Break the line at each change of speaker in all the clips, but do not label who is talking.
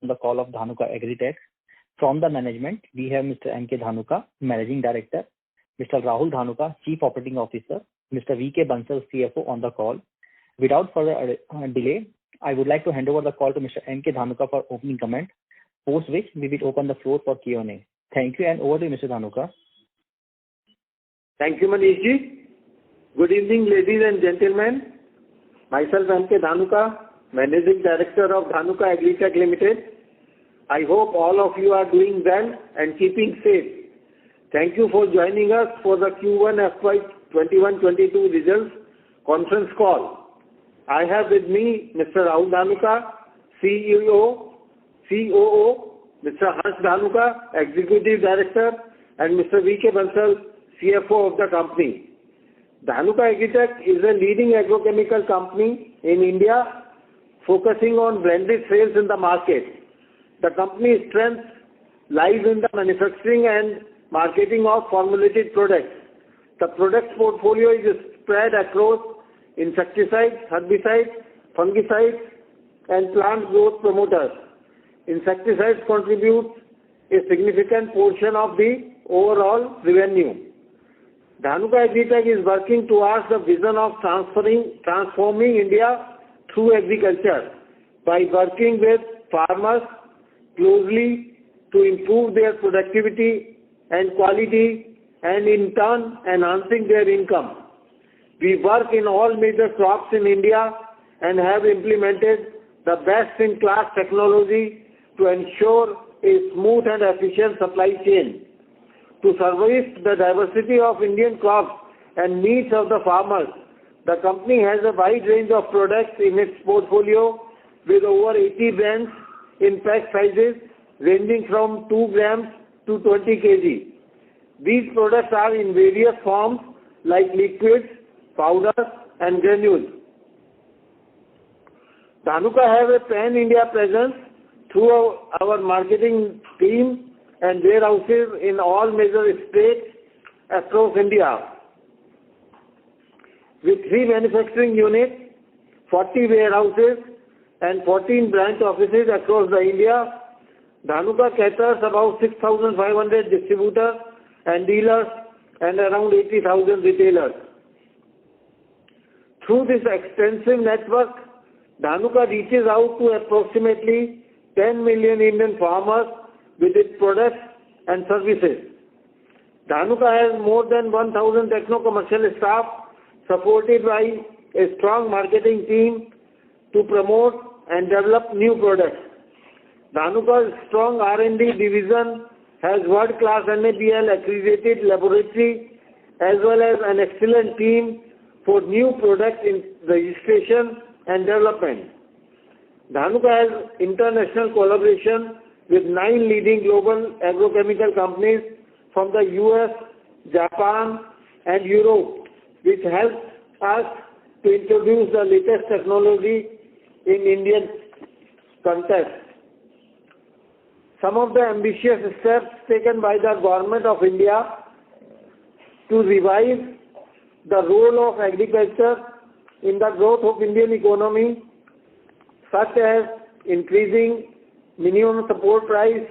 the call of Dhanuka Agritech. From the management, we have Mr. M.K. Dhanuka, Managing Director, Mr. Rahul Dhanuka, Chief Operating Officer, Mr. V.K. Bansal, CFO on the call. Without further delay, I would like to hand over the call to Mr. M.K. Dhanuka for opening comment, post which we will open the floor for Q&A. Thank you, and over to you, Mr. Dhanuka.
Thank you, Manishji. Good evening, ladies and gentlemen. Myself, M.K. Dhanuka, Managing Director of Dhanuka Agritech Limited. I hope all of you are doing well and keeping safe. Thank you for joining us for the Q1 FY 21-22 results conference call. I have with me Mr. Rahul Dhanuka, CEO, COO, Mr. Harsh Dhanuka, Executive Director, and Mr. V.K. Bansal, CFO of the company. Dhanuka Agritech is a leading agrochemical company in India, focusing on blended sales in the market. The company's strength lies in the manufacturing and marketing of formulated products. The product portfolio is spread across insecticides, herbicides, fungicides, and plant growth promoters. Insecticides contribute a significant portion of the overall revenue. Dhanuka Agritech is working towards the vision of transforming India through agriculture by working with farmers closely to improve their productivity and quality, and in turn enhancing their income. We work in all major crops in India and have implemented the best-in-class technology to ensure a smooth and efficient supply chain. To service the diversity of Indian crops and needs of the farmers, the company has a wide range of products in its portfolio with over 80 brands in pack sizes ranging from 2 grams to 20 kg. These products are in various forms like liquids, powders, and granules. Dhanuka has a pan-India presence through our marketing team and warehouses in all major states across India. With 3 manufacturing units, 40 warehouses, and 14 branch offices across India, Dhanuka caters about 6,500 distributors and dealers and around 80,000 retailers. Through this extensive network, Dhanuka reaches out to approximately 10 million Indian farmers with its products and services. Dhanuka has more than 1,000 techno-commercial staff supported by a strong marketing team to promote and develop new products. Dhanuka's strong R&D division has world-class NABL accredited laboratory as well as an excellent team for new product in registration and development. Dhanuka has international collaboration with 9 leading global agrochemical companies from the US, Japan, and Europe, which helps us to introduce the latest technology in Indian context. Some of the ambitious steps taken by the Government of India to revive the role of agriculture in the growth of Indian economy, such as increasing minimum support price,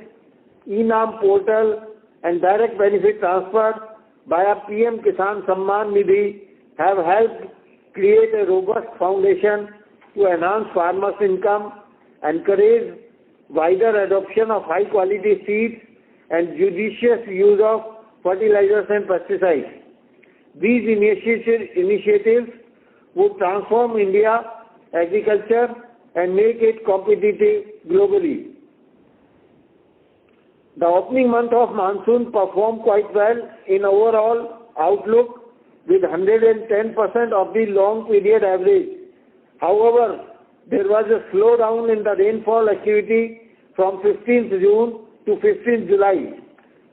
e-NAM portal, and direct benefit transfer via PM Kisan Samman Nidhi have helped create a robust foundation to enhance farmers' income, encourage wider adoption of high-quality seeds, and judicious use of fertilizers and pesticides. These initiatives would transform India agriculture and make it competitive globally. The opening month of monsoon performed quite well in overall outlook with 110% of the long period average. However, there was a slowdown in the rainfall activity from 15th June to 15th July.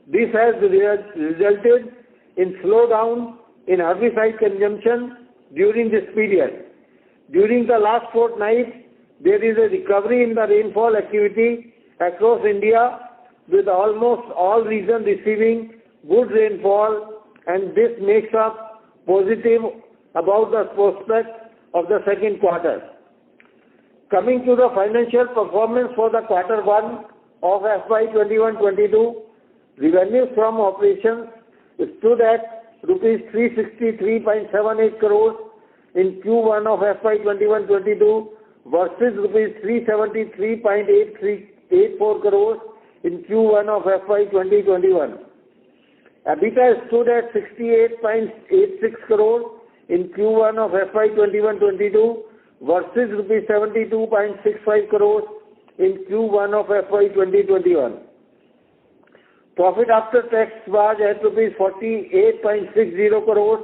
This has resulted in slowdown in herbicide consumption during this period. During the last fortnight, there is a recovery in the rainfall activity across India, with almost all regions receiving good rainfall, and this makes us positive about the prospect of the second quarter. Coming to the financial performance for the Q1 of FY 21-22, revenues from operations stood at rupees 363.78 crores in Q1 of FY 21-22 versus rupees 373.84 crores in Q1 of FY 2021. EBITDA stood at 68.86 crores in Q1 of FY 21-22 versus rupees 72.65 crores in Q1 of FY 2021. Profit after tax was at rupees 48.60 crores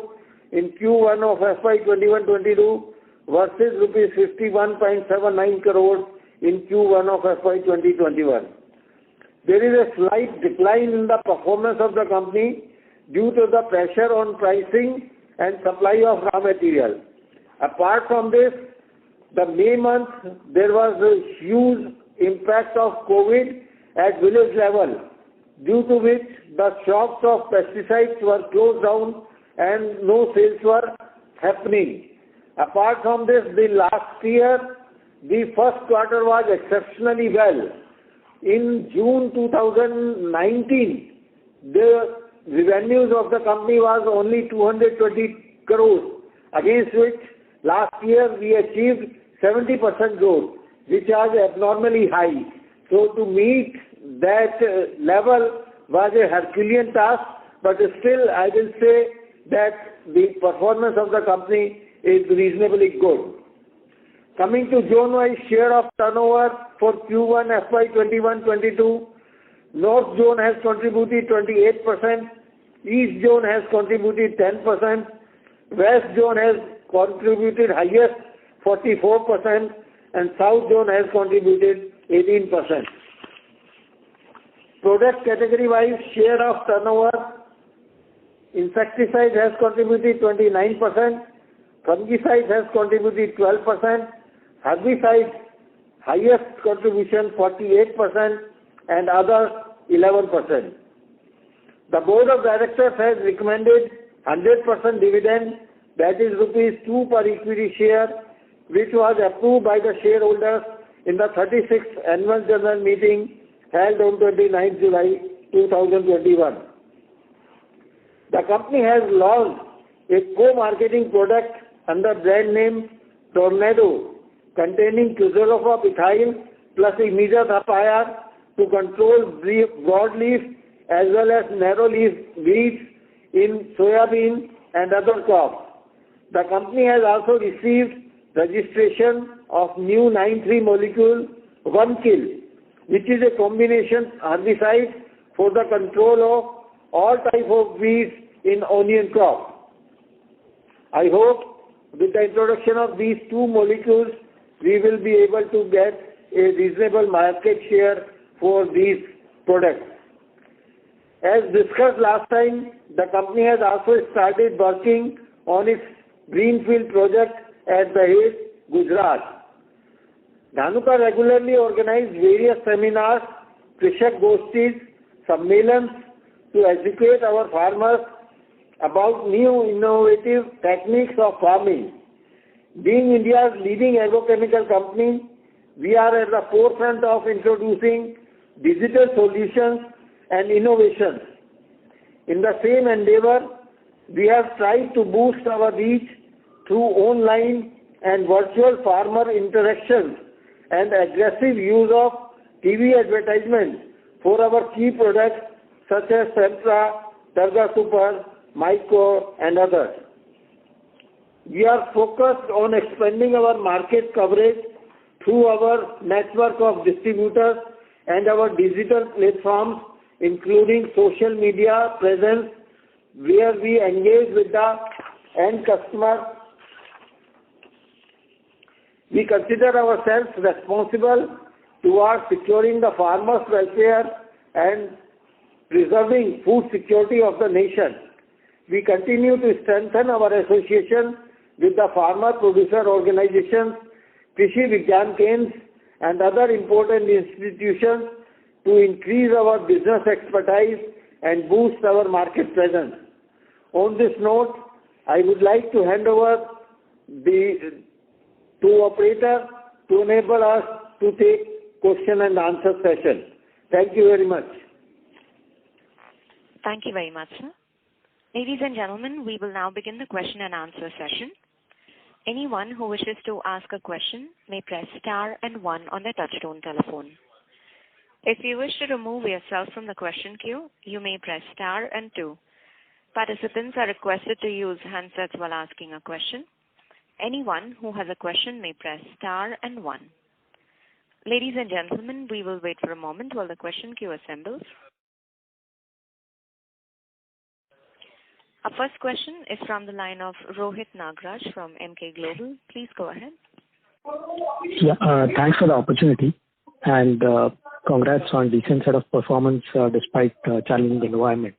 in Q1 of FY 21-22 versus rupees 51.79 crores in Q1 of FY 2021. There is a slight decline in the performance of the company due to the pressure on pricing and supply of raw material. Apart from this, the May month there was a huge impact of COVID at village level, due to which the shops of pesticides were closed down and no sales were happening. Apart from this, the last year, the first quarter was exceptionally well. In June 2019, the revenues of the company was only 220 crores, against which last year we achieved 70% growth, which was abnormally high. So to meet that level was a Herculean task, but still I will say that the performance of the company is reasonably good. Coming to zone-wise share of turnover for Q1 FY 21-22, North Zone has contributed 28%, East Zone has contributed 10%, West Zone has contributed highest 44%, and South Zone has contributed 18%. Product category-wise share of turnover, insecticide has contributed 29%, fungicide has contributed 12%, herbicide highest contribution 48%, and others 11%. The Board of Directors has recommended 100% dividend, that is rupees 2 per equity share, which was approved by the shareholders in the 36th Annual General Meeting held on 29 July 2021. The company has launched a co-marketing product under brand name Tornado, containing Chlorzophos ethyl plus Imidazapyr to control broadleaf as well as narrow-leaf weeds in soybean and other crops. The company has also received registration of new 9(3) molecule 1-Kill, which is a combination herbicide for the control of all type of weeds in onion crop. I hope with the introduction of these two molecules, we will be able to get a reasonable market share for these products. As discussed last time, the company has also started working on its greenfield project at Dahej, Gujarat. Dhanuka regularly organizes various seminars, Krishak Gostis, Sammelans to educate our farmers about new innovative techniques of farming. Being India's leading agrochemical company, we are at the forefront of introducing digital solutions and innovations. In the same endeavor, we have tried to boost our reach through online and virtual farmer interactions and aggressive use of TV advertisements for our key products such as Sempra, Targa Super, Myco and others. We are focused on expanding our market coverage through our network of distributors and our digital platforms, including social media presence, where we engage with the end customer. We consider ourselves responsible towards securing the farmers' welfare and preserving food security of the nation. We continue to strengthen our association with the farmer producer organizations, Krishi Vigyan Kendras and other important institutions to increase our business expertise and boost our market presence. On this note, I would like to hand over to operator to enable us to take question and answer session. Thank you very much.
Thank you very much, sir. Ladies and gentlemen, we will now begin the question and answer session. Anyone who wishes to ask a question may press star and 1 on their touchtone telephone. If you wish to remove yourself from the question queue, you may press star and 2. Participants are requested to use handsets while asking a question. Anyone who has a question may press star and 1. Ladies and gentlemen, we will wait for a moment while the question queue assembles. Our first question is from the line of Rohit Nagraj from Emkay Global. Please go ahead.
Yeah, thanks for the opportunity and congrats on decent set of performance despite challenging environment.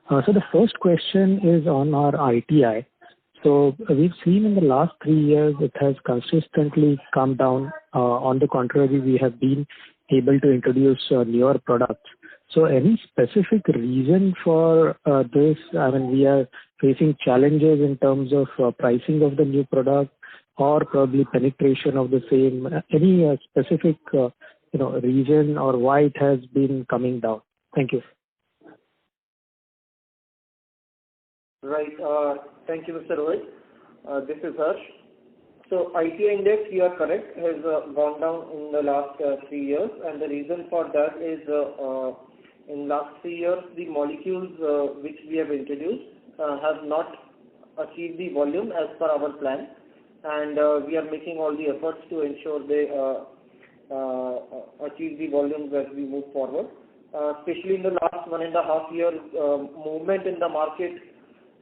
So the first question is on our ITI. So we've seen in the last 3 years it has consistently come down. On the contrary, we have been able to introduce newer products. So any specific reason for this? I mean, we are facing challenges in terms of pricing of the new product or probably penetration of the same. Any specific reason or why it has been coming down? Thank you.
Right. Thank you, Mr. Rohit. This is Harsh. So ITI index, you are correct, has gone down in the last 3 years, and the reason for that is in last 3 years the molecules which we have introduced have not achieved the volume as per our plan, and we are making all the efforts to ensure they achieve the volumes as we move forward. Especially in the last 1.5 years, movement in the market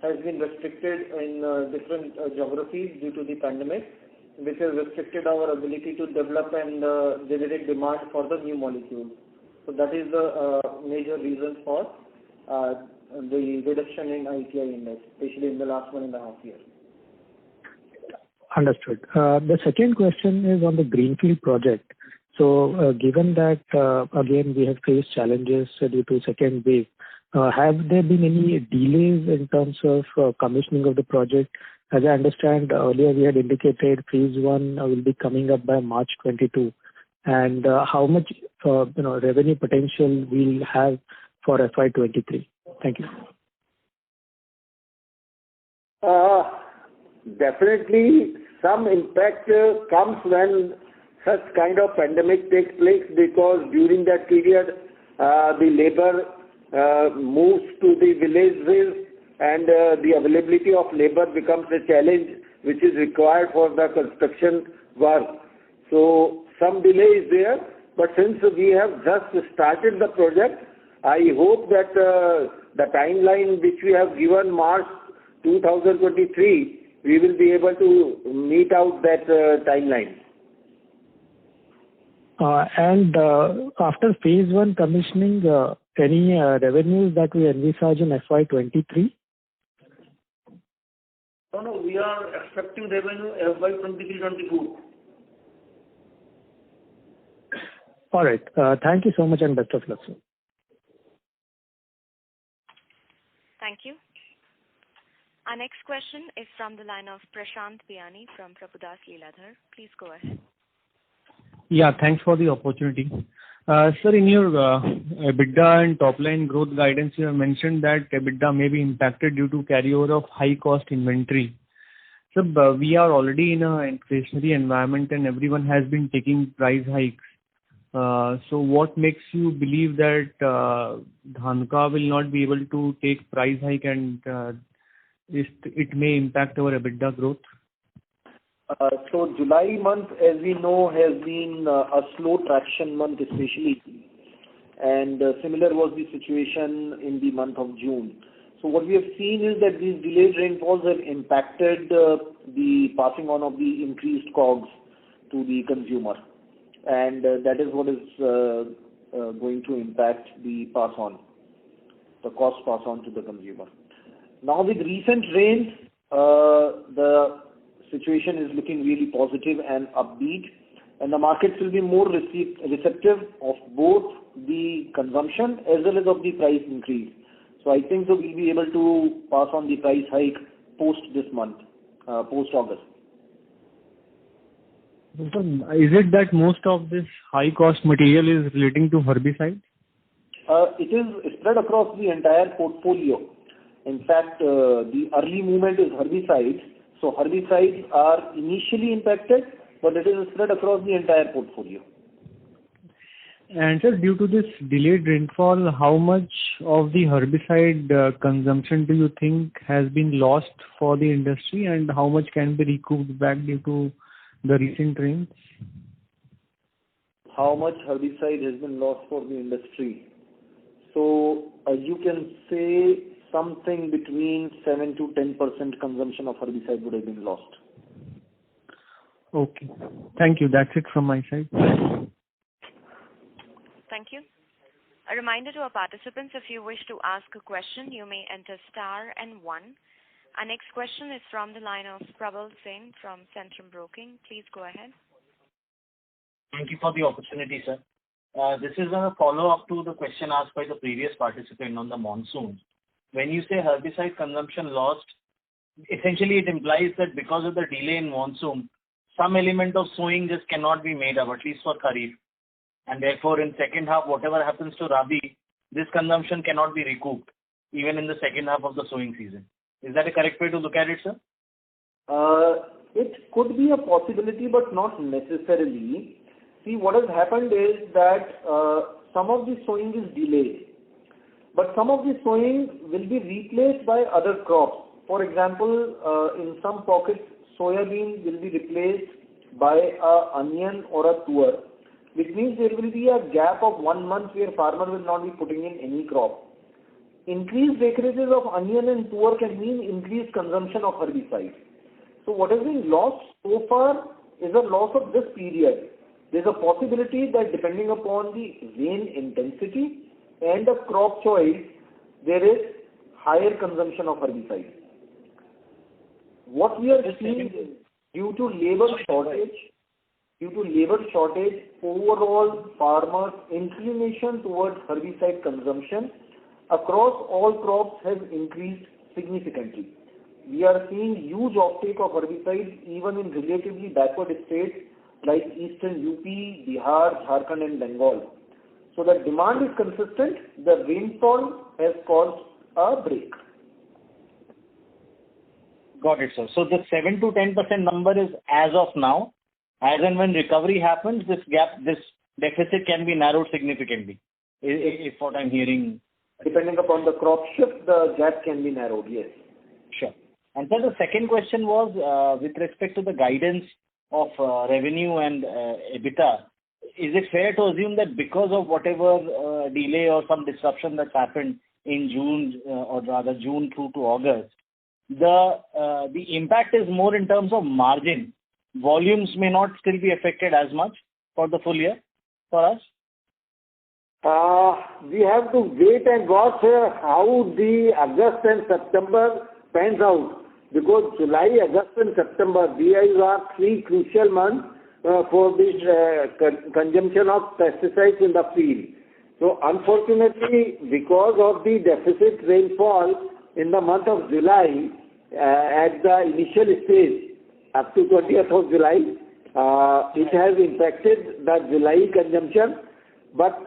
has been restricted in different geographies due to the pandemic, which has restricted our ability to develop and generate demand for the new molecules. So that is the major reason for the reduction in ITI index, especially in the last 1.5 years.
Understood. The second question is on the Greenfield project. So given that, again, we have faced challenges due to second wave, have there been any delays in terms of commissioning of the project? As I understand, earlier we had indicated phase 1 will be coming up by March 22. And how much revenue potential we'll have for FY23? Thank you.
Definitely some impact comes when such kind of pandemic takes place, because during that period the labor moves to the villages and the availability of labor becomes a challenge which is required for the construction work. So some delay is there, but since we have just started the project, I hope that the timeline which we have given, March 2023, we will be able to meet out that timeline.
And after phase 1 commissioning, any revenues that we envisage in FY23?
No, we are expecting revenue FY23-24.
All right. Thank you so much and best of luck, sir.
Thank you. Our next question is from the line of Prashant Biyani from Prabhudas Lilladher. Please go ahead.
Yeah, thanks for the opportunity. Sir, in your EBITDA and top line growth guidance, you have mentioned that EBITDA may be impacted due to carryover of high cost inventory. So we are already in an inflationary environment and everyone has been taking price hikes. So what makes you believe that Dhanuka will not be able to take price hike and it may impact our EBITDA growth?
So July month, as we know, has been a slow traction month especially, and similar was the situation in the month of June. So what we have seen is that these delayed rainfalls have impacted the passing on of the increased COGS to the consumer, and that is what is going to impact the pass on, the cost pass on to the consumer. Now with recent rains, the situation is looking really positive and upbeat, and the markets will be more receptive of both the consumption as well as of the price increase. So I think so we'll be able to pass on the price hike post this month, post August.
So, is it that most of this high cost material is relating to herbicides?
It is spread across the entire portfolio. In fact, the early movement is herbicides. So herbicides are initially impacted, but it is spread across the entire portfolio.
And sir, due to this delayed rainfall, how much of the herbicide consumption do you think has been lost for the industry, and how much can be recouped back due to the recent rains?
How much herbicide has been lost for the industry? So you can say something between 7 to 10% consumption of herbicide would have been lost.
Okay. Thank you. That's it from my side.
Thank you. A reminder to our participants, if you wish to ask a question, you may enter star and 1. Our next question is from the line of Prabal Singh from Centrum Broking. Please go ahead.
Thank you for the opportunity, sir. This is a follow-up to the question asked by the previous participant on the monsoon. When you say herbicide consumption lost, essentially it implies that because of the delay in monsoon, some element of sowing just cannot be made up, at least for Kharif. And therefore, in second half, whatever happens to Rabi, this consumption cannot be recouped, even in the second half of the sowing season. Is that a correct way to look at it, sir?
It could be a possibility, but not necessarily. See, what has happened is that some of the sowing is delayed, but some of the sowing will be replaced by other crops. For example, in some pockets, soybean will be replaced by a onion or a tuar, which means there will be a gap of 1 month where farmer will not be putting in any crop. Increased acreages of onion and tuar can mean increased consumption of herbicide. So what has been lost so far is a loss of this period. There is a possibility that depending upon the rain intensity and the crop choice, there is higher consumption of herbicide. What we are seeing is due to labor shortage, overall farmers' inclination towards herbicide consumption across all crops has increased significantly. We are seeing huge uptake of herbicides even in relatively backward states like eastern UP, Bihar, Jharkhand and Bengal. So the demand is consistent. The rainfall has caused a break.
Got it, sir. So the 7 to 10% number is as of now. As and when recovery happens, this deficit can be narrowed significantly, if what I'm hearing.
Depending upon the crop shift, the gap can be narrowed, yes.
Sure. And sir, the second question was with respect to the guidance of revenue and EBITDA. Is it fair to assume that because of whatever delay or some disruption that's happened in June, or rather June through to August, the impact is more in terms of margin? Volumes may not still be affected as much for the full year for us?
We have to wait and watch how the August and September pans out, because July, August and September, these are 3 crucial months for the consumption of pesticides in the field. So unfortunately, because of the deficit rainfall in the month of July, at the initial stage, up to 20th of July, it has impacted the July consumption. But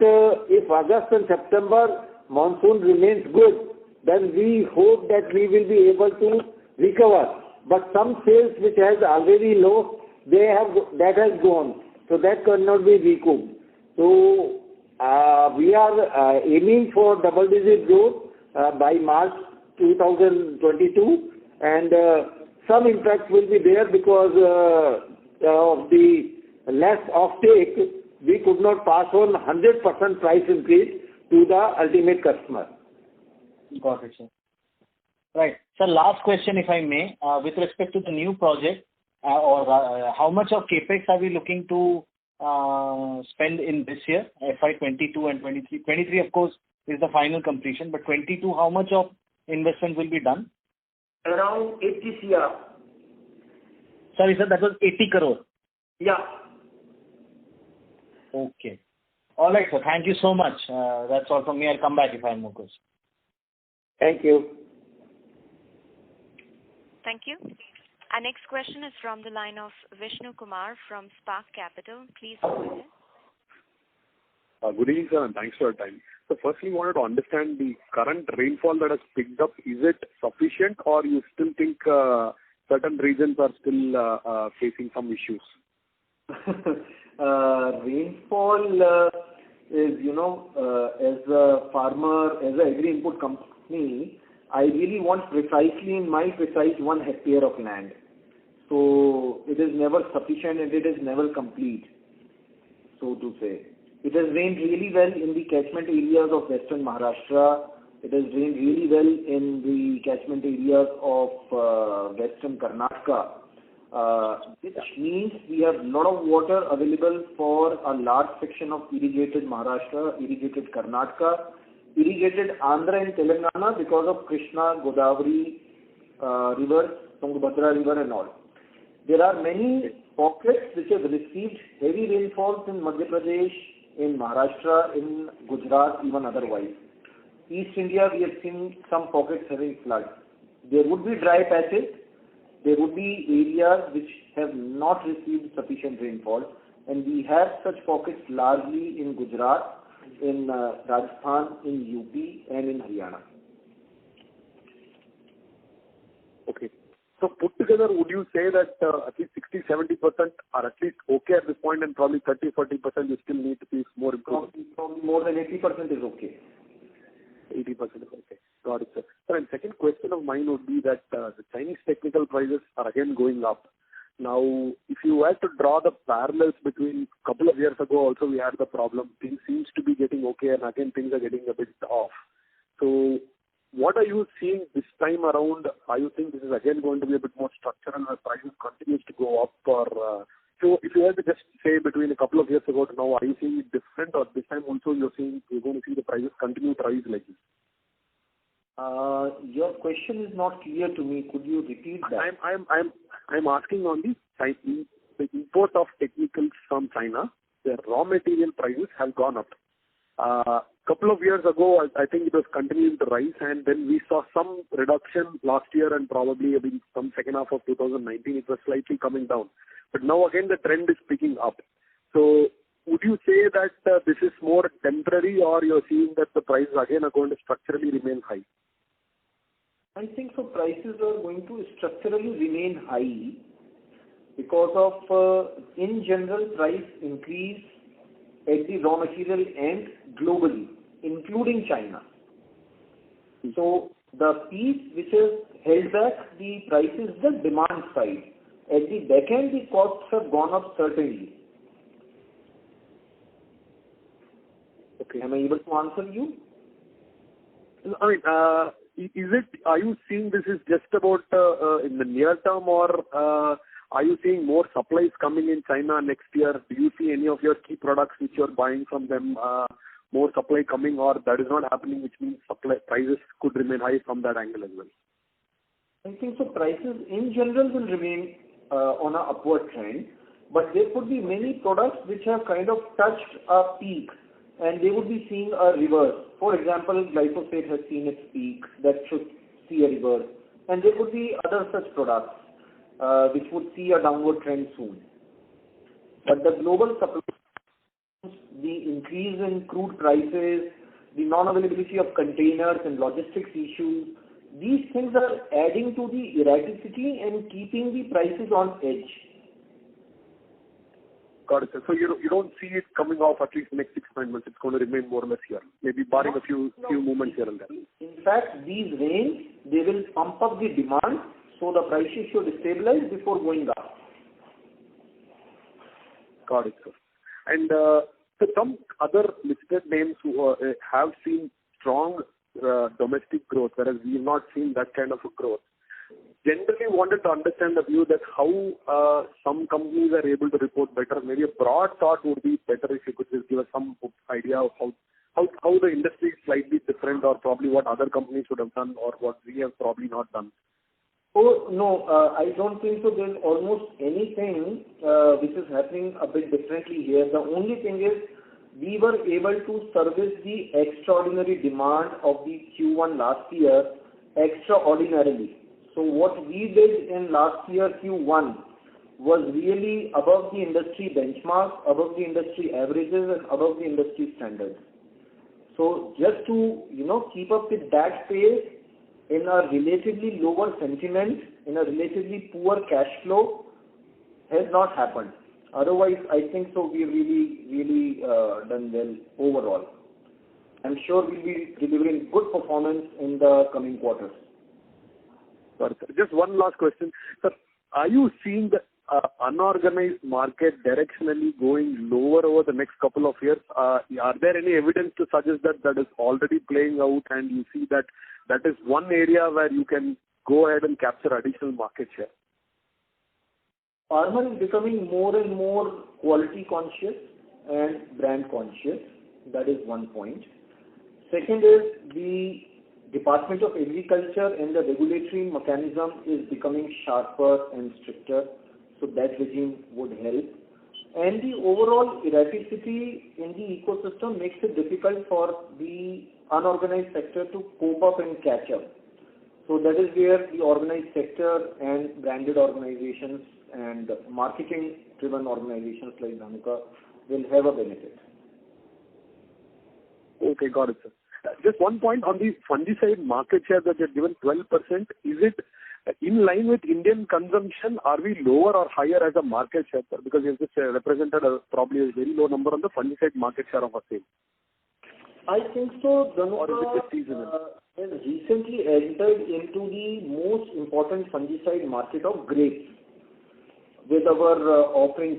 if August and September monsoon remains good, then we hope that we will be able to recover. But some sales which has already lost, that has gone. So that cannot be recouped. So we are aiming for double-digit growth by March 2022, and some impact will be there because of the less offtake. We could not pass on 100% price increase to the ultimate customer.
Got it, sir. Right. Sir, last question, if I may, with respect to the new project, how much of capex are we looking to spend in this year, FY 22 and 23? 23, of course, is the final completion, but 22, how much of investment will be done?
Around 80 CR.
Sorry, sir, that was 80 crore.
Yeah.
Okay. All right, sir. Thank you so much. That's all from me. I'll come back if I have more questions.
Thank you.
Thank you. Our next question is from the line of Vishnu Kumar from Spark Capital. Please go ahead.
Good evening, sir, and thanks for your time. So firstly, wanted to understand the current rainfall that has picked up. Is it sufficient, or you still think certain regions are still facing some issues?
Rainfall is, as a farmer, as an agri-input company, I really want precisely in my precise 1 hectare of land. So it is never sufficient and it is never complete, so to say. It has rained really well in the catchment areas of western Maharashtra. It has rained really well in the catchment areas of western Karnataka, which means we have a lot of water available for a large section of irrigated Maharashtra, irrigated Karnataka, irrigated Andhra and Telangana because of Krishna, Godavari rivers, Tungabhadra river and all. There are many pockets which have received heavy rainfalls in Madhya Pradesh, in Maharashtra, in Gujarat, even otherwise. East India, we have seen some pockets having floods. There would be dry patches. There would be areas which have not received sufficient rainfall, and we have such pockets largely in Gujarat, in Rajasthan, in UP, and in Haryana.
Okay. So put together, would you say that at least 60-70% are at least okay at this point, and probably 30-40% you still need to see more improvement?
Probably more than 80% is okay.
80% is okay. Got it, sir. Sir, and second question of mine would be that the Chinese technical prices are again going up. Now, if you had to draw the parallels between a couple of years ago, also we had the problem. Things seems to be getting okay, and again things are getting a bit off. So, what are you seeing this time around? Are you think this is again going to be a bit more structural and the prices continues to go up? Or so if you had to just say between a couple of years ago to now, are you seeing it different, or this time also you're going to see the prices continue to rise like this?
Your question is not clear to me. Could you repeat that?
I'm asking on the import of technicals from China. The raw material prices have gone up. Couple of years ago, I think it was continuing to rise, and then we saw some reduction last year, and probably some second half of 2019, it was slightly coming down. But now again, the trend is picking up. So, would you say that this is more temporary, or you're seeing that the prices again are going to structurally remain high?
I think so. Prices are going to structurally remain high because of, in general, price increase at the raw material end globally, including China. So the piece which has held back the price is the demand side. At the back end, the costs have gone up certainly.
Okay.
Am I able to answer you?
I mean, are you seeing this is just about in the near term, or are you seeing more supplies coming in China next year? Do you see any of your key products which you're buying from them, more supply coming, or that is not happening, which means supply prices could remain high from that angle as well?
I think so. Prices in general will remain on an upward trend, but there could be many products which have kind of touched a peak, and they would be seeing a reverse. For example, glyphosate has seen its peak, that should see a reverse, and there could be other such products which would see a downward trend soon. But the global supply, the increase in crude prices, the non-availability of containers and logistics issues, these things are adding to the erraticity and keeping the prices on edge.
Got it, sir. So you don't see it coming off at least next 6-9 months. It's going to remain more or less here, maybe barring a few movements here and there.
In fact, these rains, they will pump up the demand, so the prices should stabilize before going up.
Got it, sir. And so some other listed names who have seen strong domestic growth, whereas we have not seen that kind of a growth. Generally wanted to understand the view that how some companies are able to report better. Maybe a broad thought would be better if you could just give us some idea of how the industry is slightly different, or probably what other companies would have done, or what we have probably not done.
Oh, no, I don't think so. There's almost anything which is happening a bit differently here. The only thing is we were able to service the extraordinary demand of the Q1 last year extraordinarily. So what we did in last year Q1 was really above the industry benchmark, above the industry averages, and above the industry standards. So just to keep up with that pace in a relatively lower sentiment, in a relatively poor cash flow, has not happened. Otherwise, I think so we've really done well overall. I'm sure we'll be delivering good performance in the coming quarters.
Sorry, sir. Just one last question. Sir, are you seeing the unorganized market directionally going lower over the next couple of years? Are there any evidence to suggest that is already playing out, and you see that is one area where you can go ahead and capture additional market share?
Farmer is becoming more and more quality conscious and brand conscious. That is one point. Second is the Department of Agriculture and the regulatory mechanism is becoming sharper and stricter. So that regime would help. And the overall erraticity in the ecosystem makes it difficult for the unorganized sector to cope up and catch up. So that is where the organized sector and branded organizations and marketing-driven organizations like Dhanuka will have a benefit.
Okay, got it, sir. Just one point on the fungicide market share that you have given 12%. Is it in line with Indian consumption? Are we lower or higher as a market share, sir? Because you have just represented probably a very low number on the fungicide market share of our sale.
I think so. Dhanuka has recently entered into the most important fungicide market of grapes with our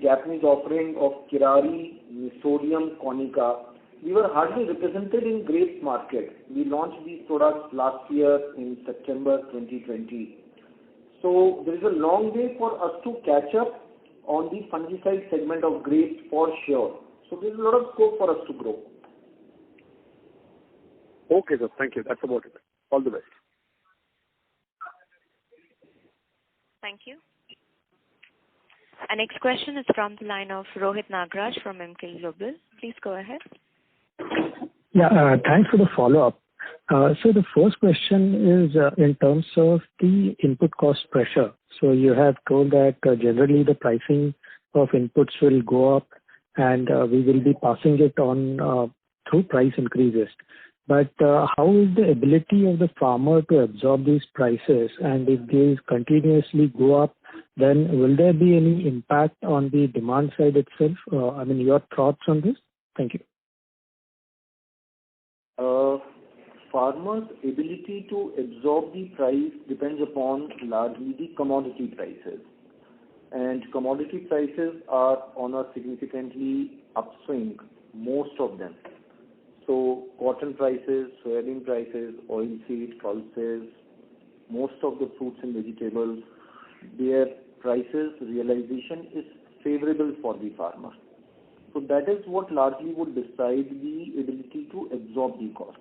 Japanese offering of Kirari, Mesodium, Konica. We were hardly represented in grapes market. We launched these products last year in September 2020. So there is a long way for us to catch up on the fungicide segment of grapes for sure. So there is a lot of scope for us to grow.
Okay, sir. Thank you. That's about it. All the best.
Thank you. Our next question is from the line of Rohit Nagraj from Emkay Global. Please go ahead.
Yeah, thanks for the follow-up. So the first question is in terms of the input cost pressure. So you have told that generally the pricing of inputs will go up and we will be passing it on through price increases. But how is the ability of the farmer to absorb these prices? And if these continuously go up, then will there be any impact on the demand side itself? Your thoughts on this? Thank you.
Farmers' ability to absorb the price depends upon largely the commodity prices. And commodity prices are on a significantly upswing, most of them. So cotton prices, soybean prices, oilseed, pulses, most of the fruits and vegetables, their prices realization is favorable for the farmer. So that is what largely would decide the ability to absorb the cost.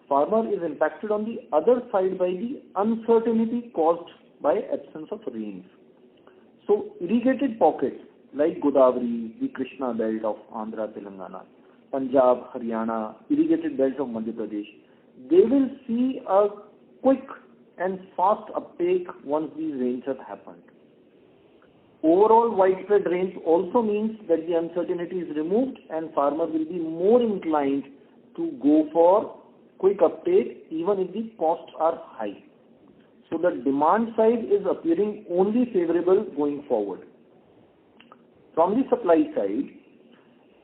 Farmer is impacted on the other side by the uncertainty caused by absence of rains. So irrigated pockets like Godavari, the Krishna belt of Andhra, Telangana, Punjab, Haryana, irrigated belt of Madhya Pradesh, they will see a quick and fast uptake once these rains have happened. Overall widespread rains also means that the uncertainty is removed and farmer will be more inclined to go for quick uptake even if the costs are high. So the demand side is appearing only favorable going forward. From the supply side,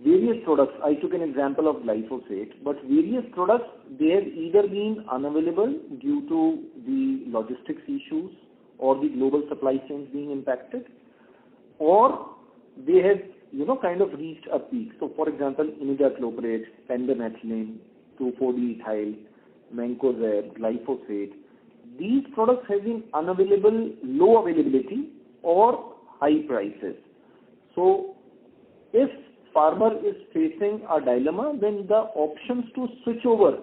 various products, I took an example of glyphosate, but various products, they have either been unavailable due to the logistics issues or the global supply chains being impacted, or they have, kind of reached a peak. So, for example, imidacloprid, pendimethalin, 2,4-D-ethyl, mancozeb, glyphosate, these products have been unavailable, low availability or high prices. So, if farmer is facing a dilemma, then the options to switch over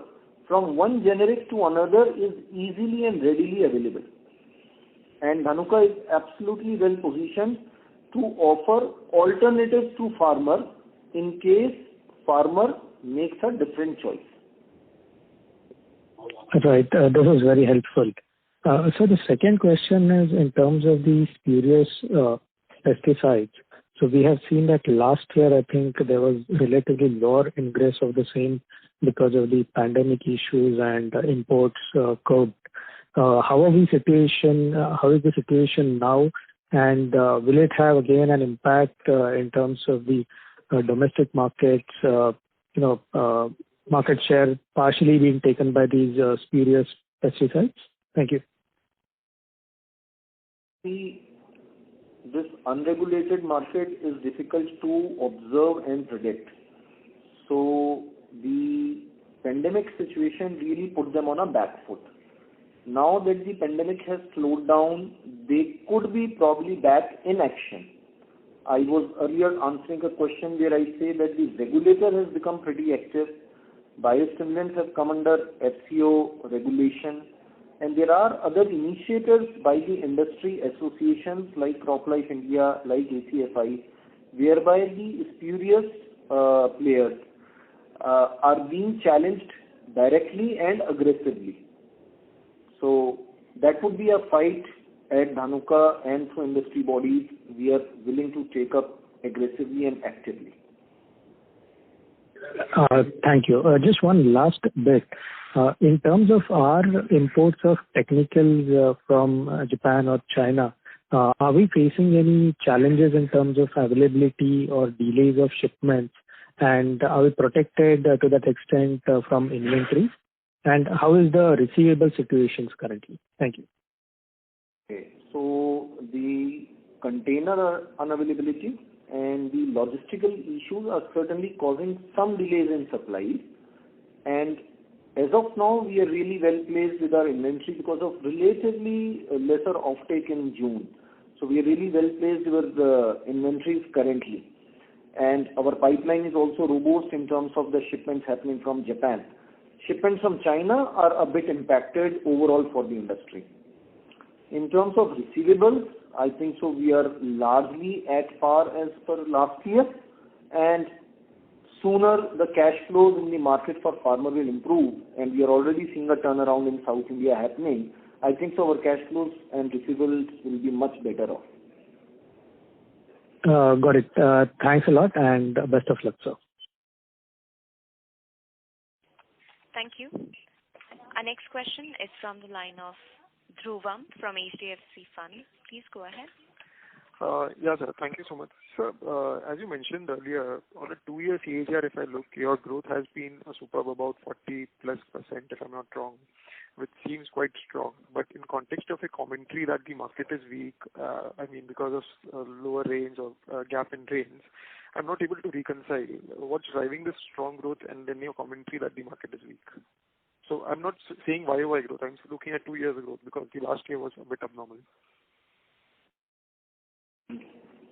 from one generic to another is easily and readily available. And Dhanuka is absolutely well positioned to offer alternatives to farmer in case farmer makes a different choice.
Right. This is very helpful. So the second question is in terms of the spurious pesticides. So we have seen that last year, I think there was relatively lower ingress of the same because of the pandemic issues and imports curbed. How is the situation now? And will it have again an impact in terms of the domestic markets, market share partially being taken by these spurious pesticides? Thank you.
This unregulated market is difficult to observe and predict. So the pandemic situation really put them on a back foot. Now that the pandemic has slowed down, they could be probably back in action. I was earlier answering a question where I say that the regulator has become pretty active. Biostimulants have come under FCO regulation, and there are other initiatives by the industry associations like CropLife India, like ACFI, whereby the spurious players are being challenged directly and aggressively. So that would be a fight at Dhanuka and through industry bodies we are willing to take up aggressively and actively.
Thank you. Just one last bit. In terms of our imports of technicals from Japan or China, are we facing any challenges in terms of availability or delays of shipments? And are we protected to that extent from inventory? And how is the receivable situations currently? Thank you.
Okay. So the container unavailability and the logistical issues are certainly causing some delays in supplies. And as of now, we are really well placed with our inventory because of relatively lesser offtake in June. So we are really well placed with the inventories currently. And our pipeline is also robust in terms of the shipments happening from Japan. Shipments from China are a bit impacted overall for the industry. In terms of receivables, I think so we are largely at par as per last year, and sooner the cash flows in the market for farmer will improve, and we are already seeing a turnaround in South India happening. I think so our cash flows and receivables will be much better off.
Got it. Thanks a lot and best of luck, sir.
Thank you. Our next question is from the line of Dhruvam from HDFC Fund. Please go ahead.
Yeah, sir. Thank you so much. Sir, as you mentioned earlier, on a 2-year CAGR, if I look, your growth has been a superb about 40+%, if I'm not wrong, which seems quite strong. But in context of a commentary that the market is weak, because of lower rains or gap in rains, I'm not able to reconcile what's driving this strong growth and then your commentary that the market is weak. So I'm not saying YOY growth, I'm looking at 2 years growth because the last year was a bit abnormal.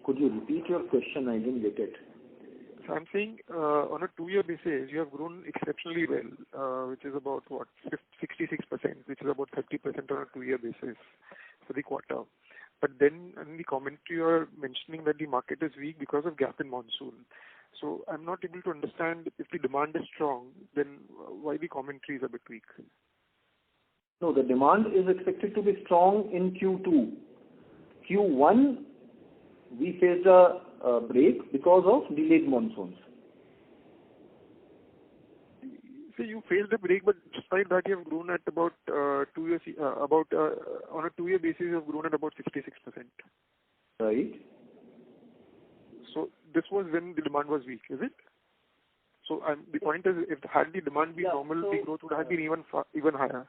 Could you repeat your question? I didn't get it.
So I'm saying on a 2-year basis, you have grown exceptionally well, which is about 66%, which is about 30% on a 2-year basis for the quarter. But then in the commentary you are mentioning that the market is weak because of gap in monsoon. So I'm not able to understand if the demand is strong, then why the commentary is a bit weak.
No, the demand is expected to be strong in Q2. Q1, we faced a break because of delayed monsoons.
So you faced a break, but despite that you have grown at about 2 years, on a 2-year basis you have grown at about 66%.
Right.
So this was when the demand was weak, is it? So the point is, if had the demand been normal, the growth would have been even higher.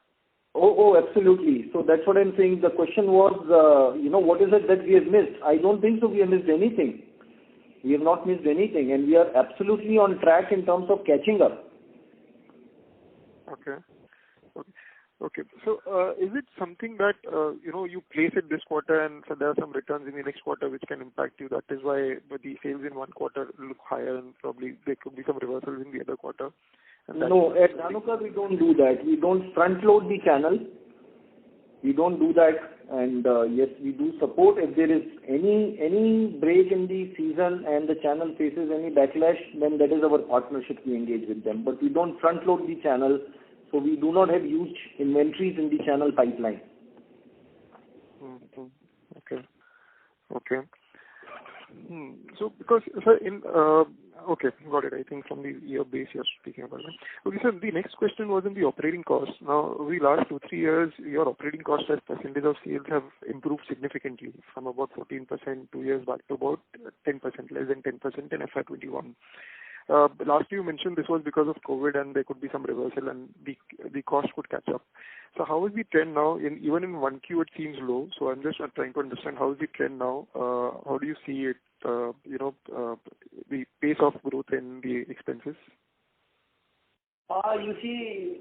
Oh, absolutely. So that's what I'm saying. The question was, what is it that we have missed? I don't think so we have missed anything. We have not missed anything, and we are absolutely on track in terms of catching up.
Okay. So is it something that you place it this quarter and so there are some returns in the next quarter which can impact you? That is why the sales in one quarter look higher and probably there could be some reversals in the other quarter.
No, at Dhanuka we don't do that. We don't front load the channel. We don't do that. And yes, we do support if there is any break in the season and the channel faces any backlash, then that is our partnership, we engage with them. But we don't front load the channel, so we do not have huge inventories in the channel pipeline.
Okay. So because, sir, okay, got it. I think from the year base you're speaking about it. Okay, sir, the next question was in the operating costs. Now, over the last 2-3 years, your operating costs as percentage of sales have improved significantly from about 14% 2 years back to about 10%, less than 10% in FY21. Last you mentioned this was because of COVID and there could be some reversal and the cost could catch up. So how is the trend now? Even in 1Q it seems low. So I'm just trying to understand how is the trend now? How do you see it? The pace of growth in the expenses.
You see,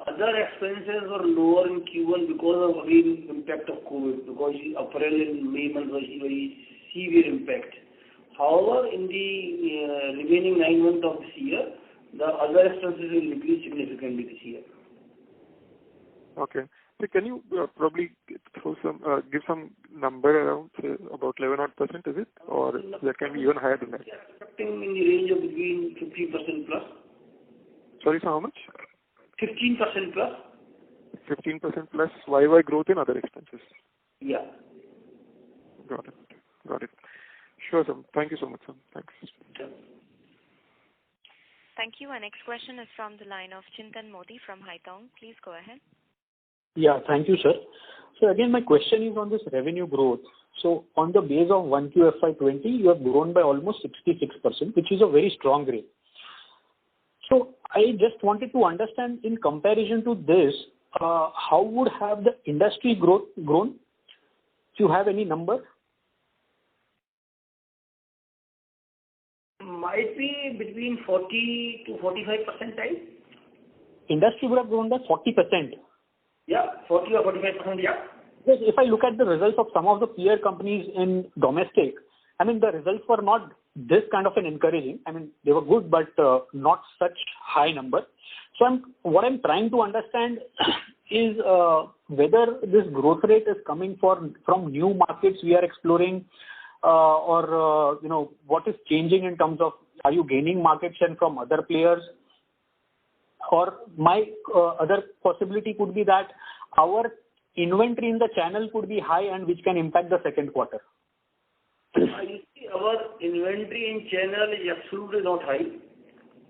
other expenses were lower in Q1 because of the impact of COVID. Because April and May months was very severe impact. However, in the remaining 9 months of this year, the other expenses will increase significantly this year.
Okay. So can you probably give some number around, say, about 11%, is it? Or that can be even higher than that?
We are expecting in the range of between 15% plus.
Sorry, so how much?
15% plus.
15% plus YY growth in other expenses.
Yeah.
Got it. Sure, sir. Thank you so much, sir. Thanks.
Thank you. Our next question is from the line of Chintan Modi from Haitong. Please go ahead.
Yeah, thank you, sir. So again, my question is on this revenue growth. So on the base of 1Q FY20, you have grown by almost 66%, which is a very strong rate. So I just wanted to understand, in comparison to this, how would have the industry growth grown? Do you have any number?
Might be between 40 to 45% time.
Industry would have grown by 40%.
Yeah, 40 or 45%, yeah.
Yes, if I look at the results of some of the peer companies in domestic, I mean, the results were not this kind of an encouraging. I mean, they were good, but not such high number. So what I'm trying to understand is whether this growth rate is coming from new markets we are exploring, or what is changing in terms of, are you gaining market share from other players? Or my other possibility could be that our inventory in the channel could be high and which can impact the second quarter.
You see, our inventory in channel is absolutely not high.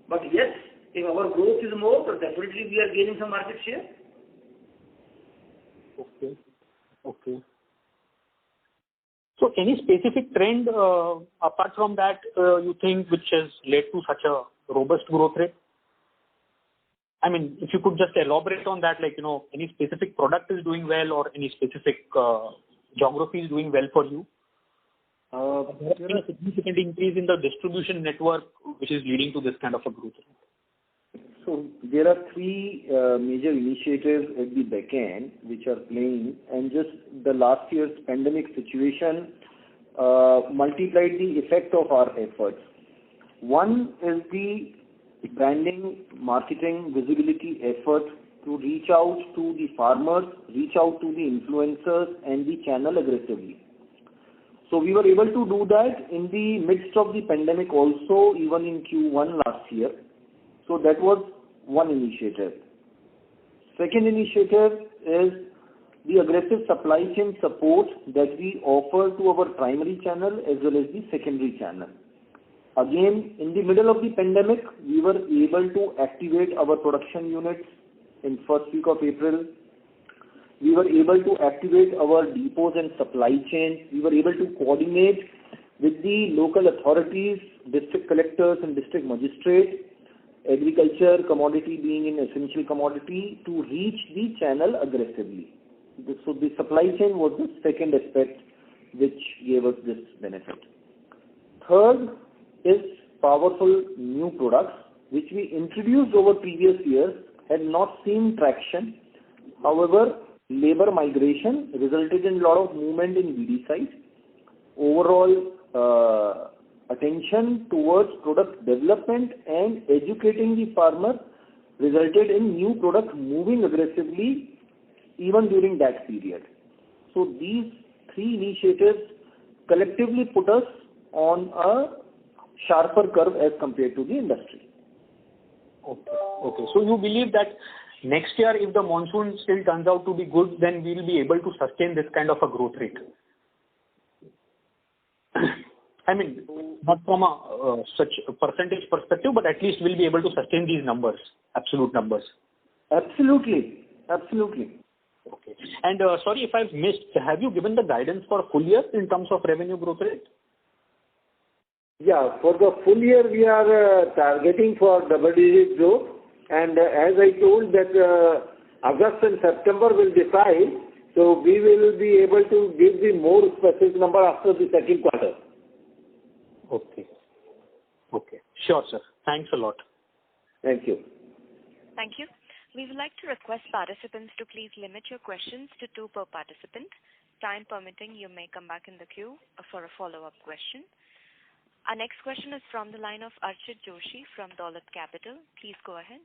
But yes, if our growth is more, then definitely we are gaining some market share.
Okay. So any specific trend apart from that you think which has led to such a robust growth rate? I mean, if you could just elaborate on that, any specific product is doing well or any specific geography is doing well for you? There has been a significant increase in the distribution network which is leading to this kind of a growth rate.
So there are 3 major initiatives at the back end which are playing, and just the last year's pandemic situation multiplied the effect of our efforts. One is the branding, marketing, visibility effort to reach out to the farmers, reach out to the influencers and the channel aggressively. So we were able to do that in the midst of the pandemic also, even in Q1 last year. So that was one initiative. Second initiative is the aggressive supply chain support that we offer to our primary channel as well as the secondary channel. Again, in the middle of the pandemic, we were able to activate our production units in first week of April. We were able to activate our depots and supply chains. We were able to coordinate with the local authorities, district collectors and district magistrates, agriculture commodity being an essential commodity, to reach the channel aggressively. So the supply chain was the second aspect which gave us this benefit. Third is powerful new products which we introduced over previous years, had not seen traction. However, labor migration resulted in a lot of movement in BD side. Overall attention towards product development and educating the farmer resulted in new products moving aggressively even during that period. So these 3 initiatives collectively put us on a sharper curve as compared to the industry.
Okay. So you believe that next year, if the monsoon still turns out to be good, then we will be able to sustain this kind of a growth rate? I mean, not from a such a percentage perspective, but at least we'll be able to sustain these numbers, absolute numbers.
Absolutely.
Okay. And sorry if I've missed, have you given the guidance for full year in terms of revenue growth rate?
Yeah, for the full year we are targeting for double-digit growth, and as I told that August and September will decide, so we will be able to give the more specific number after the second quarter.
Okay. Sure, sir. Thanks a lot.
Thank you.
Thank you. We would like to request participants to please limit your questions to 2 per participant. Time permitting, you may come back in the queue for a follow-up question. Our next question is from the line of Archit Joshi from Dolat Capital. Please go ahead.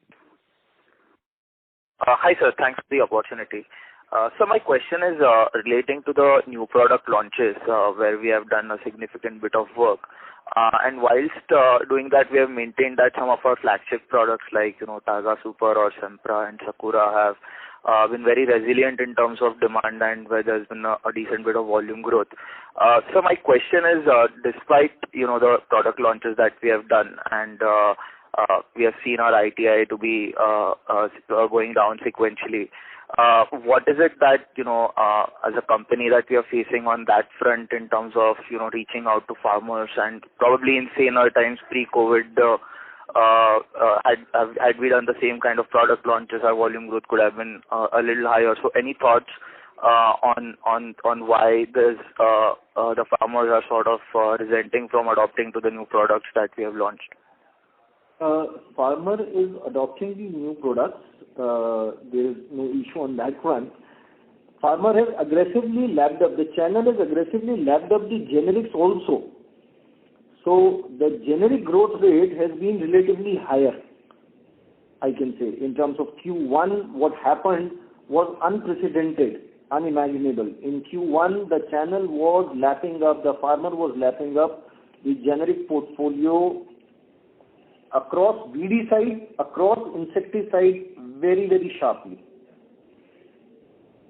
Hi, sir. Thanks for the opportunity. So my question is relating to the new product launches where we have done a significant bit of work. And whilst doing that, we have maintained that some of our flagship products like, Targa Super or Sempra and Sakura have been very resilient in terms of demand and where there's been a decent bit of volume growth. So my question is, despite, the product launches that we have done and we have seen our ITI to be going down sequentially, what is it that, as a company that we are facing on that front in terms of, reaching out to farmers, and probably in saner times pre-COVID, had we done the same kind of product launches, our volume growth could have been a little higher. So any thoughts on why the farmers are sort of resenting from adopting to the new products that we have launched?
Farmer is adopting the new products. There is no issue on that front. Farmer has aggressively lapped up. The channel has aggressively lapped up the generics also. So the generic growth rate has been relatively higher, I can say. In terms of Q1, what happened was unprecedented, unimaginable. In Q1, the channel was lapping up, the farmer was lapping up the generic portfolio across weedicide, across insecticide very, very sharply.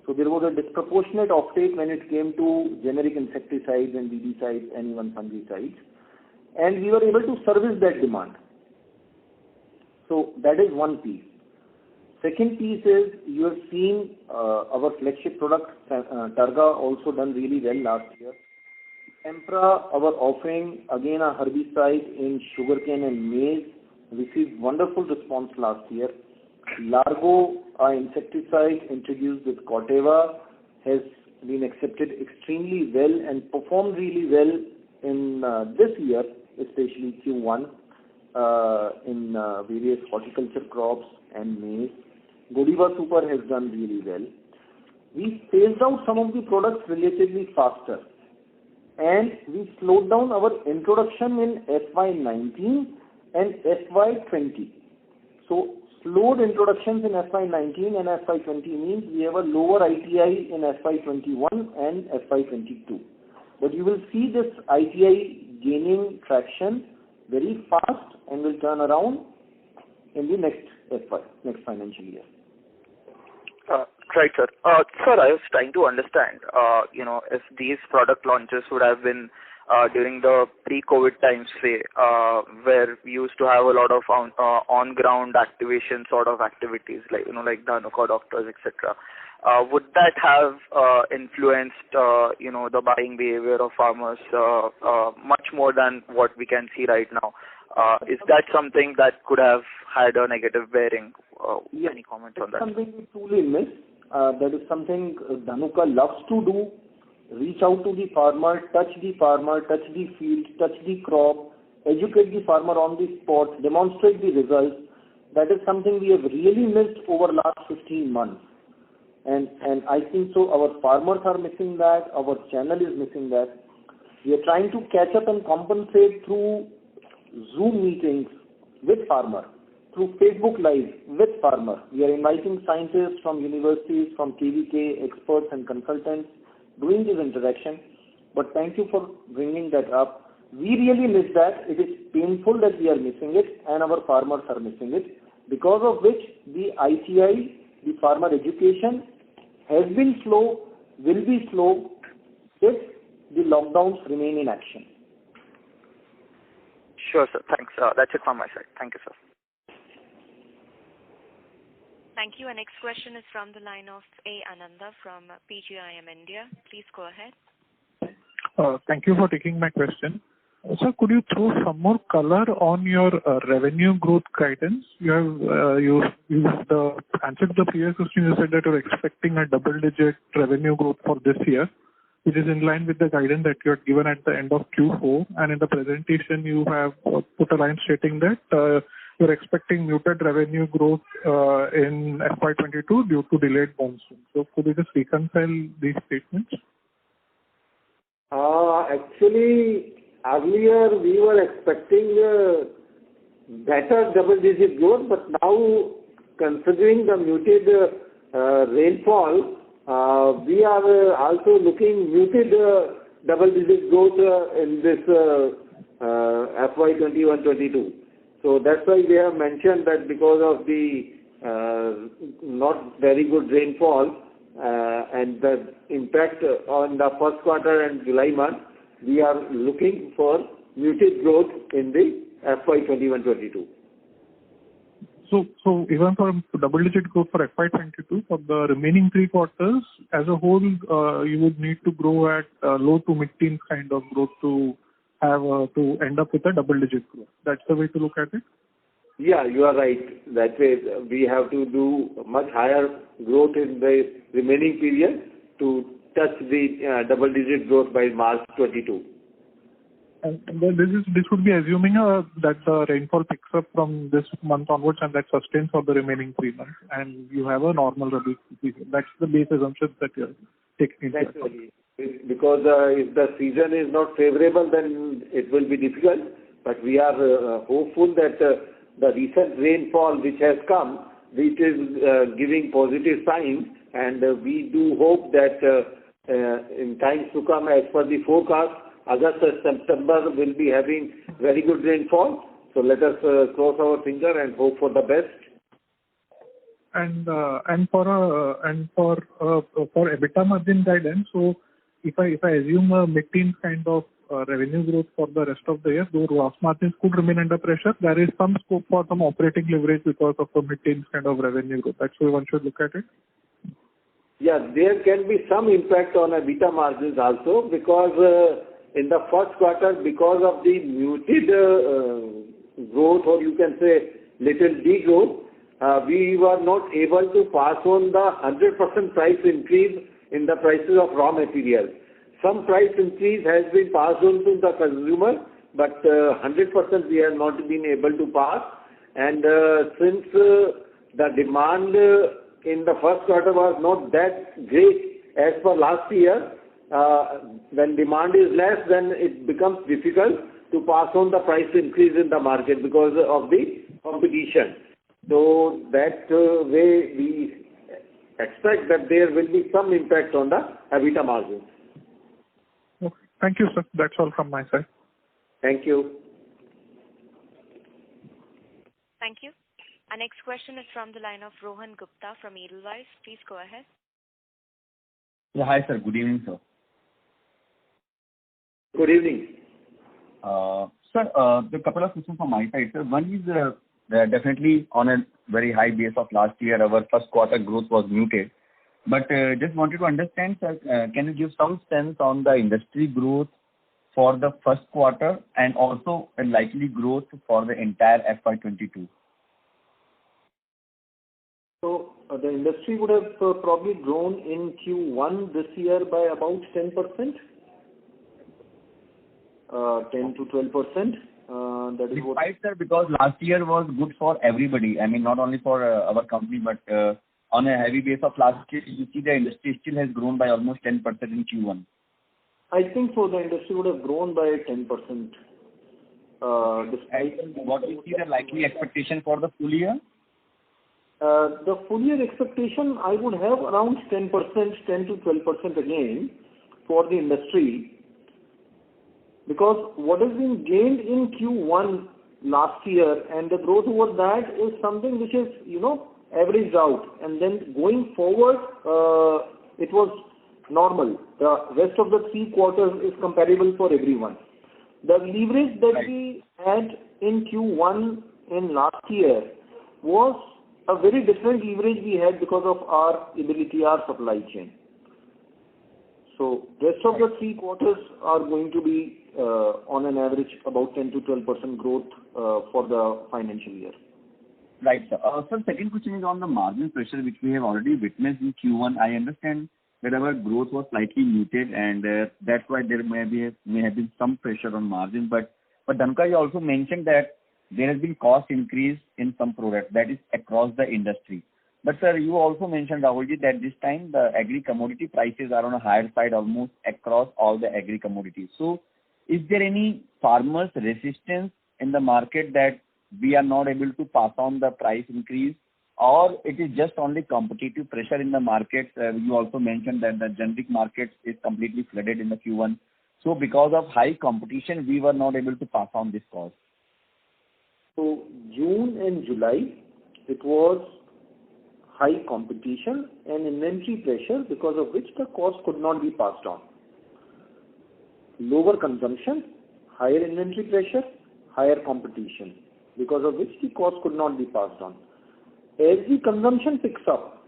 So there was a disproportionate offtake when it came to generic insecticides and weedicides and even fungicides. And we were able to service that demand. So that is one piece. Second piece is you have seen our flagship product, Targa, also done really well last year. Sempra, our offering, again a herbicide in sugarcane and maize, received wonderful response last year. Largo, our insecticide introduced with Corteva, has been accepted extremely well and performed really well in this year, especially Q1, in various horticulture crops and maize. Godiva Super has done really well. We phased out some of the products relatively faster, and we slowed down our introduction in FY19 and FY20. So slowed introductions in FY19 and FY20 means we have a lower ITI in FY21 and FY22. But you will see this ITI gaining traction very fast and will turn around in the next financial year.
Right, sir. Sir, I was trying to understand, if these product launches would have been during the pre-COVID times, say, where we used to have a lot of on-ground activation sort of activities, like Dhanuka doctors, etc. Would that have influenced, the buying behavior of farmers much more than what we can see right now? Is that something that could have had a negative bearing? Any comment on that?
That's something we truly miss. That is something Dhanuka loves to do. Reach out to the farmer, touch the field, touch the crop, educate the farmer on the spot, demonstrate the results. That is something we have really missed over last 15 months. And I think so our farmers are missing that, our channel is missing that. We are trying to catch up and compensate through Zoom meetings with farmer, through Facebook Live with farmer. We are inviting scientists from universities, from KVK, experts and consultants, doing this interaction. But thank you for bringing that up. We really miss that. It is painful that we are missing it and our farmers are missing it, because of which the ITI, the farmer education, has been slow, will be slow if the lockdowns remain in action.
Sure, sir. Thanks. That's it from my side. Thank you, sir.
Thank you. Our next question is from the line of A. Ananda from PGIM India. Please go ahead.
Thank you for taking my question. Sir, could you throw some more color on your revenue growth guidance? You have answered the previous question. You said that you're expecting a double-digit revenue growth for this year, which is in line with the guidance that you had given at the end of Q4. And in the presentation, you have put a line stating that you're expecting muted revenue growth in FY22 due to delayed monsoon. So could you just reconcile these statements?
Actually, earlier we were expecting better double-digit growth, but now considering the muted rainfall, we are also looking muted double-digit growth in this FY21-22. So that's why we have mentioned that because of the not very good rainfall and the impact on the first quarter and July month, we are looking for muted growth in the FY21-22.
So even for double-digit growth for FY22, for the remaining 3 quarters, as a whole, you would need to grow at low to mid-teens kind of growth to have to end up with a double-digit growth. That's the way to look at it?
Yeah, you are right. That way, we have to do much higher growth in the remaining period to touch the double-digit growth by March 22.
And this would be assuming that the rainfall picks up from this month onwards and that sustains for the remaining 3 months, and you have a normal Rabi season. That's the base assumption that you're taking into account.
Because if the season is not favorable, then it will be difficult. But we are hopeful that the recent rainfall which has come, which is giving positive signs, and we do hope that in times to come, as per the forecast, August and September will be having very good rainfall. So let us cross our finger and hope for the best.
And for EBITDA margin guidance, so if I assume a mid-teen kind of revenue growth for the rest of the year, though gross margins could remain under pressure, there is some scope for some operating leverage because of the mid-teen kind of revenue growth. That's why one should look at it.
Yeah, there can be some impact on EBITDA margins also, because in the first quarter, because of the muted growth, or you can say little degrowth, we were not able to pass on the 100% price increase in the prices of raw materials. Some price increase has been passed on to the consumer, but 100% we have not been able to pass. And since the demand in the first quarter was not that great as per last year, when demand is less, then it becomes difficult to pass on the price increase in the market because of the competition. So that way we expect that there will be some impact on the EBITDA margins.
Okay. Thank you, sir. That's all from my side.
Thank you.
Thank you. Our next question is from the line of Rohan Gupta from Edelweiss. Please go ahead.
Yeah, hi, sir. Good evening, sir.
Good evening.
Sir, a couple of questions from my side, sir. One is definitely on a very high base of last year, our first quarter growth was muted. But just wanted to understand, sir, can you give some sense on the industry growth for the first quarter and also a likely growth for the entire FY22?
So the industry would have probably grown in Q1 this year by about 10%, 10 to 12%. That is what.
Right, sir, because last year was good for everybody. I mean, not only for our company, but on a heavy base of last year, you see the industry still has grown by almost 10% in Q1.
I think so. The industry would have grown by 10%.
What is the likely expectation for the full year?
The full year expectation, I would have around 10%, 10 to 12% again for the industry. Because what has been gained in Q1 last year and the growth over that is something which is, averaged out. And then going forward, it was normal. The rest of the 3 quarters is comparable for everyone. The leverage that we had in Q1 in last year was a very different leverage we had because of our ability, our supply chain. So rest of the 3 quarters are going to be on an average about 10 to 12% growth for the financial year.
Right, sir. Sir, second question is on the margin pressure which we have already witnessed in Q1. I understand that our growth was slightly muted and that's why there may have been some pressure on margin. But Dhanuka, you also mentioned that there has been cost increase in some products, that is across the industry. But sir, you also mentioned, Rahulji, that this time the agri commodity prices are on a higher side almost across all the agri commodities. So is there any farmers' resistance in the market that we are not able to pass on the price increase, or it is just only competitive pressure in the market? You also mentioned that the generic market is completely flooded in the Q1. So because of high competition, we were not able to pass on this cost.
So June and July, it was high competition and inventory pressure, because of which the cost could not be passed on. Lower consumption, higher inventory pressure, higher competition, because of which the cost could not be passed on. As the consumption picks up,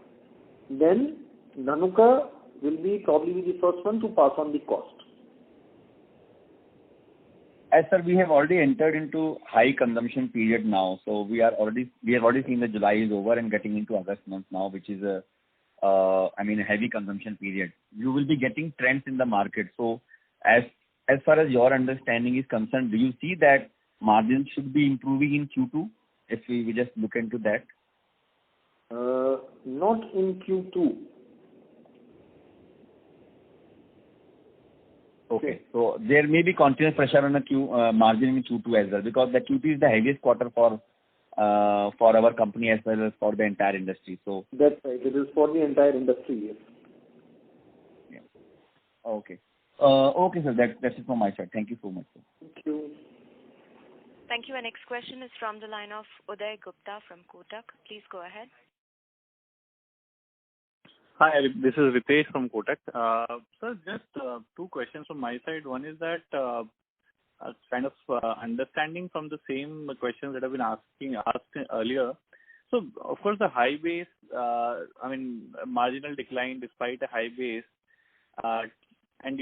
then Dhanuka will be probably the first one to pass on the cost.
As sir, we have already entered into high consumption period now, so we have already seen that July is over and getting into August month now, which is a heavy consumption period. You will be getting trends in the market. So as far as your understanding is concerned, do you see that margins should be improving in Q2 if we just look into that?
Not in Q2.
Okay, so there may be continuous pressure on the margin in Q2 as well, because the Q2 is the heaviest quarter for our company as well as for the entire industry. So
that's right. It is for the entire industry. Yes.
Yeah. Okay. Okay, sir. That's it from my side. Thank you so much, sir.
Thank you.
Thank you. Our next question is from the line of Uday Gupta from Kotak. Please go ahead.
Hi, this is Ritesh from Kotak. Sir, just 2 questions from my side. One is that kind of understanding from the same questions that have been asked earlier. So, of course, the high base, marginal decline despite a high base. And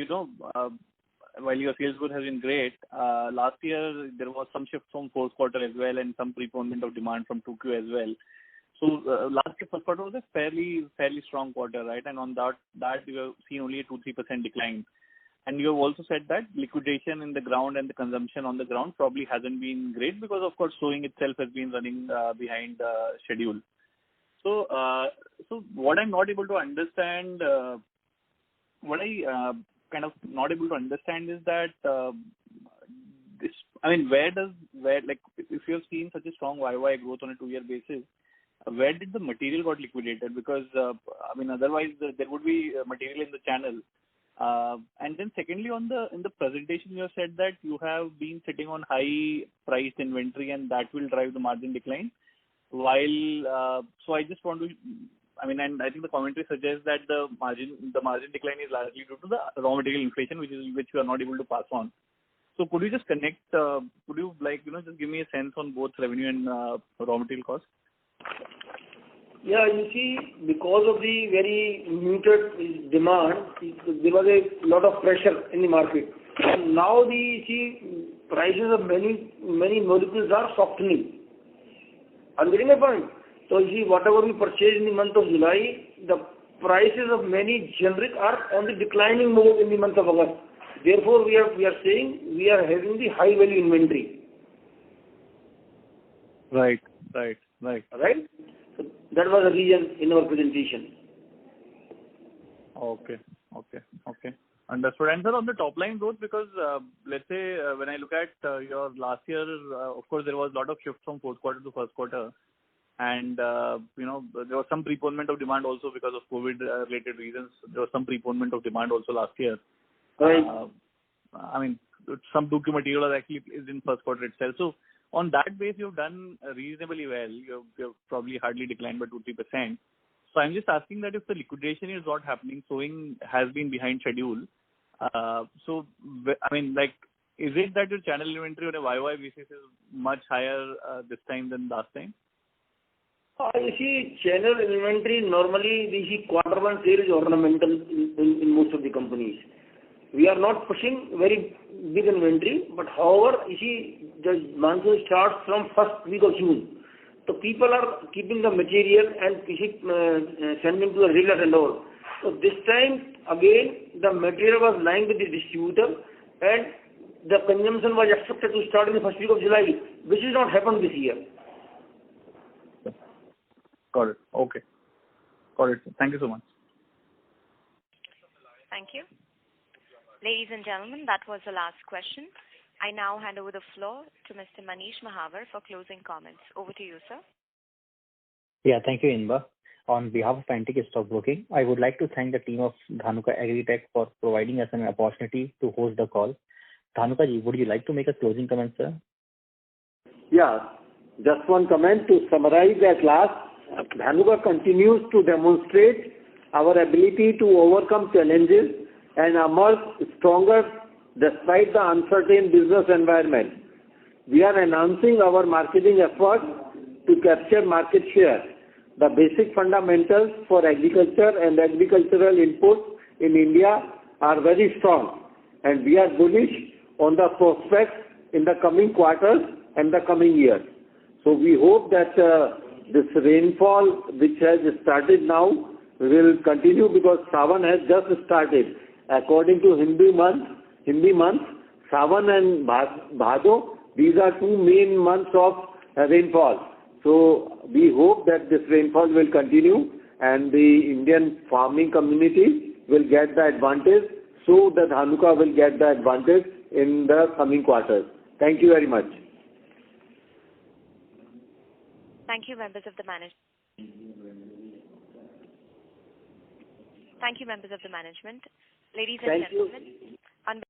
while your sales growth has been great, last year there was some shift from fourth quarter as well and some preponement of demand from 2Q as well. So last year first quarter was a fairly strong quarter, right? And on that you have seen only a 2-3% decline. And you have also said that liquidation in the ground and the consumption on the ground probably hasn't been great because, of course, sowing itself has been running behind schedule. So what I'm not able to understand, is that if you have seen such a strong YY growth on a 2-year basis, where did the material got liquidated? Because otherwise there would be material in the channel. And then secondly, in the presentation you have said that you have been sitting on high priced inventory and that will drive the margin decline. So I just want to, and I think the commentary suggests that the margin decline is largely due to the raw material inflation, which you are not able to pass on. So could you just connect? Could you just give me a sense on both revenue and raw material cost?
Yeah, you see, because of the very muted demand, there was a lot of pressure in the market. And now prices of many molecules are softening. Are you getting my point? So you see, whatever we purchased in the month of July, the prices of many generic are on the declining mode in the month of August. Therefore, we are saying we are having the high value inventory.
Right.
Right? So that was the reason in our presentation.
Okay. Understood. And sir, on the top line growth, because let's say when I look at your last year, of course there was a lot of shift from fourth quarter to first quarter, and there was some preponement of demand also because of COVID related reasons. There was some preponement of demand also last year.
Right.
Some 2Q material actually is in first quarter itself. So on that base, you've done reasonably well. You've probably hardly declined by 2-3%. So I'm just asking that if the liquidation is not happening, sowing has been behind schedule. So I mean, like, is it that your channel inventory on a YY basis is much higher this time than last time?
You see, channel inventory, normally we see quarter one sale is ornamental in most of the companies. We are not pushing very big inventory, but however, you see, the monsoon starts from first week of June. So people are keeping the material and sending to the dealers and all. So this time, again, the material was lying with the distributor and the consumption was expected to start in the first week of July, which is not happened this year.
Got it. Okay. Got it. Thank you so much.
Thank you. Ladies and gentlemen, that was the last question. I now hand over the floor to Mr. Manish Mahawar for closing comments. Over to you, sir.
Yeah, thank you, Inba. On behalf of Antique Stock Broking, I would like to thank the team of Dhanuka Agritech for providing us an opportunity to host the call. Dhanuka ji, would you like to make a closing comment, sir?
Yeah, just one comment to summarize at last. Dhanuka continues to demonstrate our ability to overcome challenges and emerge stronger despite the uncertain business environment. We are enhancing our marketing efforts to capture market share. The basic fundamentals for agriculture and agricultural inputs in India are very strong, and we are bullish on the prospects in the coming quarters and the coming years. So we hope that this rainfall, which has started now, will continue because Sawan has just started. According to Hindi months, Sawan and Bhado, these are two main months of rainfall. So we hope that this rainfall will continue and the Indian farming community will get the advantage, so the Dhanuka will get the advantage in the coming quarters. Thank you very much.
Thank you, members of the management. Thank you, members of the management. Ladies and gentlemen, on